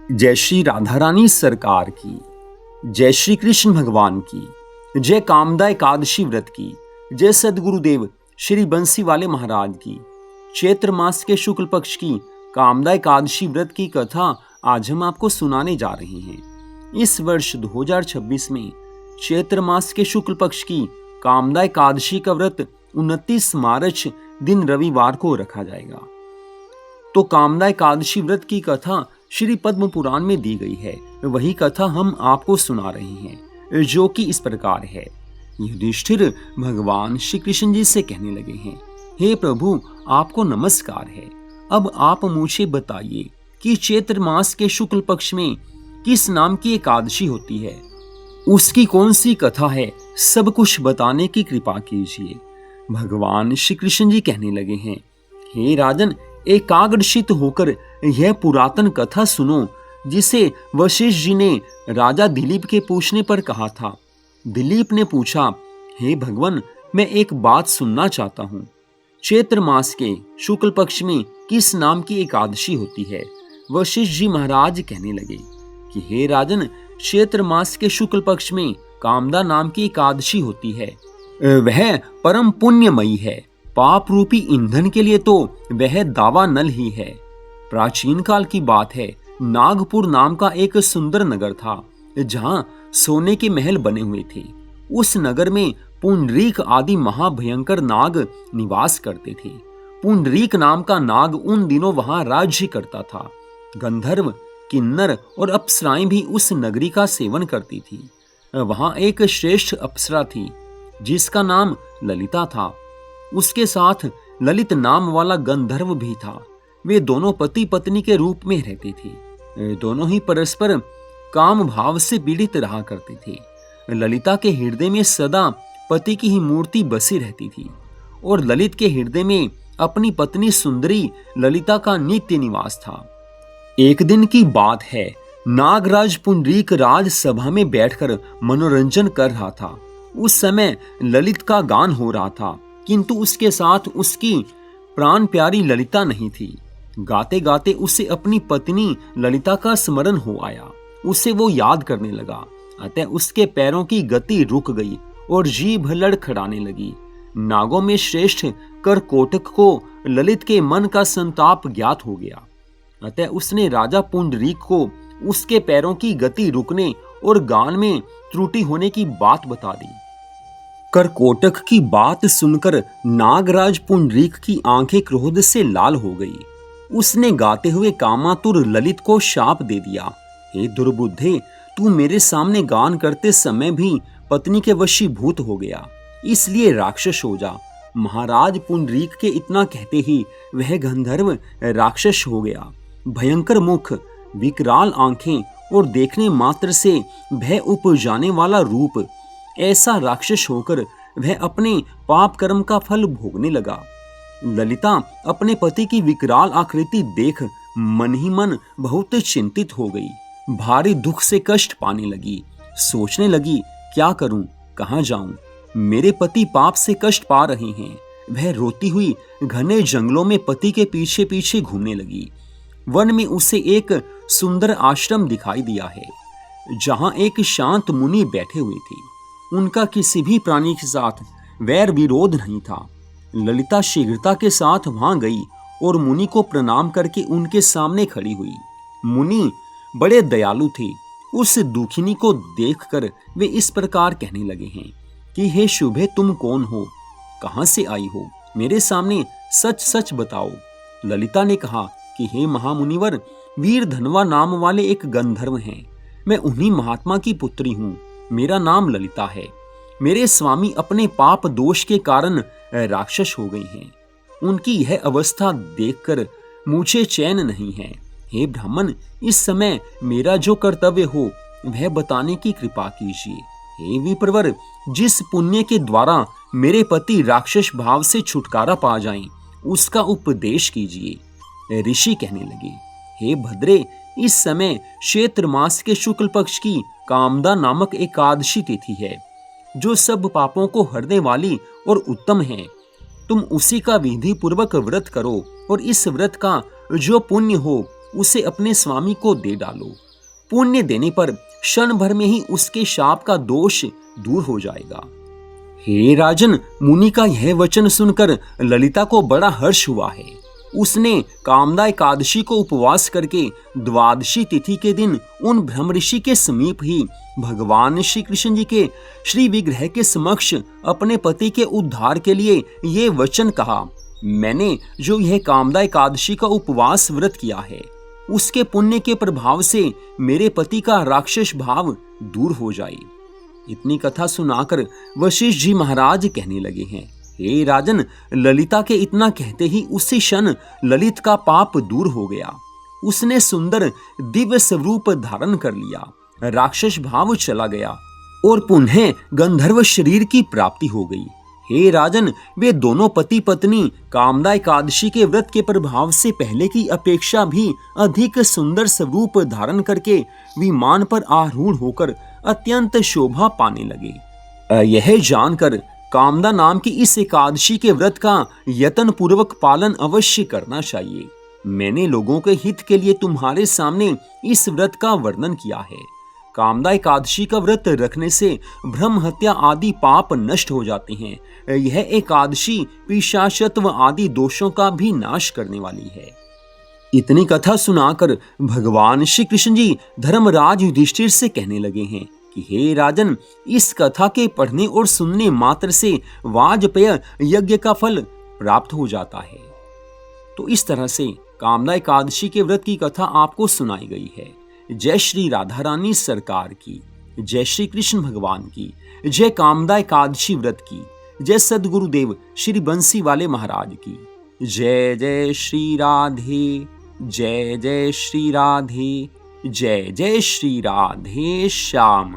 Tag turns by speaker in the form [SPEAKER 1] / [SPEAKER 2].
[SPEAKER 1] जय श्री राधा रानी सरकार की, जय श्री कृष्ण भगवान की, जय कामदा एकादशी व्रत की, जय सदगुरुदेव श्री बंसी वाले महाराज की। चैत्र मास के शुक्ल पक्ष की कामदा एकादशी व्रत की कथा आज हम आपको सुनाने जा रहे हैं। इस वर्ष 2026 में चैत्र मास के शुक्ल पक्ष की कामदा एकादशी का व्रत 29 मार्च दिन रविवार को रखा जाएगा। तो कामदा एकादशी व्रत की कथा श्री पद्म पुराण में दी गई है, वही कथा हम आपको सुना रहे हैं, जो कि इस प्रकार है। युधिष्ठिर भगवान श्री कृष्ण जी से कहने लगे हैं, हे प्रभु, आपको नमस्कार है। अब आप मुझे बताइए कि चैत्र मास के शुक्ल पक्ष में किस नाम की एकादशी होती है, उसकी कौन सी कथा है, सब कुछ बताने की कृपा कीजिए। भगवान श्री कृष्ण जी कहने लगे हैं, हे राजन, एकाग्रचित्त होकर यह पुरातन कथा सुनो, जिसे वशिष्ठ जी ने राजा दिलीप के पूछने पर कहा था। दिलीप ने पूछा, हे भगवान, मैं एक बात सुनना चाहता हूँ। चैत्र मास के शुक्ल पक्ष में किस नाम की एकादशी होती है? वशिष्ठ जी महाराज कहने लगे कि हे राजन, चैत्र मास के शुक्ल पक्ष में कामदा नाम की एकादशी होती है। वह परम पुण्यमयी है। पाप रूपी ईंधन के लिए तो वह दावा नल ही है। प्राचीन काल की बात है, नागपुर नाम का एक सुंदर नगर था, जहां सोने के महल बने हुए थे। उस नगर में पुंडरीक आदि महाभयंकर नाग निवास करते थे। पुंडरीक नाम का नाग उन दिनों वहां राज्य करता था। गंधर्व, किन्नर और अप्सराएं भी उस नगरी का सेवन करती थी। वहां एक श्रेष्ठ अप्सरा थी, जिसका नाम ललिता था। उसके साथ ललित नाम वाला गंधर्व भी था। वे दोनों पति पत्नी के रूप में रहते थे। दोनों ही परस्पर काम भाव से पीड़ित रहा करते थे। ललिता के हृदय में सदा पति की ही मूर्ति बसी रहती थी, और ललित के हृदय में अपनी पत्नी सुंदरी ललिता का नित्य निवास था। एक दिन की बात है, नागराज पुंडरीक राज सभा में बैठकर मनोरंजन कर रहा था। उस समय ललित का गान हो रहा था, किंतु उसके साथ उसकी प्राण प्यारी ललिता नहीं थी। गाते गाते उसे अपनी पत्नी ललिता का स्मरण हो आया। उसे वो याद करने लगा। अतः उसके पैरों की गति रुक गई और जीभ लड़खड़ाने लगी। नागों में श्रेष्ठ करकोटक को ललित के मन का संताप ज्ञात हो गया। अतः उसने राजा पुंडरीक को उसके पैरों की गति रुकने और गान में त्रुटि होने की बात बता दी। करकोटक की बात सुनकर नागराज पुंडरीक की आंखें क्रोध से लाल हो गई। उसने गाते हुए कामातुर ललित को शाप दे दिया, हे दुर्बुद्धे, तू मेरे सामने गान करते समय भी पत्नी के वशीभूत हो गया, इसलिए राक्षस हो जा। महाराज पुंडरीक के इतना कहते ही वह गंधर्व राक्षस हो गया। भयंकर मुख, विकराल आंखें और देखने मात्र से भय उपजाने वाला रूप, ऐसा राक्षस होकर वह अपने पाप कर्म का फल भोगने लगा। ललिता अपने पति की विकराल आकृति देख मन ही मन बहुत चिंतित हो गई। भारी दुख से कष्ट पाने लगी। सोचने लगी, क्या करूं, कहां जाऊं? मेरे पति पाप से कष्ट पा रहे हैं। वह रोती हुई घने जंगलों में पति के पीछे पीछे घूमने लगी। वन में उसे एक सुंदर आश्रम दिखाई दिया है, जहां एक शांत मुनि बैठे हुए थे। उनका किसी भी प्राणी के साथ वैर विरोध नहीं था। ललिता शीघ्रता के साथ वहां गई और मुनि को प्रणाम करके उनके सामने खड़ी हुई। मुनि बड़े दयालु थे। उस दुखिनी को देखकर वे इस प्रकार कहने लगे हैं कि हे शुभे, तुम कौन हो, कहां से आई हो, मेरे सामने सच सच बताओ। ललिता ने कहा कि हे महामुनिवर, वीर धनवा नाम वाले एक गंधर्व हैं। मैं उन्हीं महात्मा की पुत्री हूँ। मेरा नाम ललिता है। मेरे स्वामी अपने पाप दोष के कारण राक्षस हो गए हैं। उनकी यह अवस्था देखकर मुझे चैन नहीं है। हे ब्राह्मण, इस समय मेरा जो कर्तव्य हो वह बताने की कृपा कीजिए। हे विप्रवर, जिस पुण्य के द्वारा मेरे पति राक्षस भाव से छुटकारा पा जाएं, उसका उपदेश कीजिए। ऋषि कहने लगे, हे भद्रे, इस समय चैत्र मास के शुक्ल पक्ष की कामदा नामक एकादशी तिथि है, जो सब पापों को हरने वाली और उत्तम है। तुम उसी का विधि पूर्वक व्रत करो, और इस व्रत का जो पुण्य हो उसे अपने स्वामी को दे डालो। पुण्य देने पर क्षण भर में ही उसके शाप का दोष दूर हो जाएगा। हे राजन, मुनि का यह वचन सुनकर ललिता को बड़ा हर्ष हुआ है। उसने कामदा एकादशी को उपवास करके द्वादशी तिथि के दिन उन ब्रह्म ऋषि के समीप ही भगवान श्री कृष्ण जी के श्री विग्रह के समक्ष अपने पति के उद्धार के लिए ये वचन कहा, मैंने जो यह कामदा एकादशी का उपवास व्रत किया है, उसके पुण्य के प्रभाव से मेरे पति का राक्षस भाव दूर हो जाए। इतनी कथा सुनाकर वशिष्ठ जी महाराज कहने लगे हैं, हे राजन, ललिता के इतना कहते ही उसी क्षण ललित का पाप दूर हो गया। उसने सुंदर दिव्य स्वरूप धारण कर लिया, राक्षस भाव चला गया और पुनः गंधर्व शरीर की प्राप्ति हो गई। हे राजन, वे दोनों पति पत्नी कामदा एकादशी के व्रत के प्रभाव से पहले की अपेक्षा भी अधिक सुंदर स्वरूप धारण करके विमान पर आरूढ़ होकर अत्यंत शोभा पाने लगे। यह जानकर कामदा नाम की इस एकादशी के व्रत का यत्न पूर्वक पालन अवश्य करना चाहिए। मैंने लोगों के हित के लिए तुम्हारे सामने इस व्रत का वर्णन किया है। कामदा एकादशी का व्रत रखने से ब्रह्म हत्या आदि पाप नष्ट हो जाते हैं। यह एकादशी पिशाचत्व आदि दोषों का भी नाश करने वाली है। इतनी कथा सुनाकर भगवान श्री कृष्ण जी धर्मराज युधिष्ठिर से कहने लगे हैं कि हे राजन, इस कथा के पढ़ने और सुनने मात्र से वाजपेय यज्ञ का फल प्राप्त हो जाता है। तो इस तरह से कामदा एकादशी के व्रत की कथा आपको सुनाई गई है। जय श्री राधा रानी सरकार की, जय श्री कृष्ण भगवान की, जय कामदा एकादशी व्रत की, जय सद्गुरुदेव श्री बंसी वाले महाराज की। जय जय श्री राधे, जय जय श्री राधे, जय जय श्री राधे श्याम।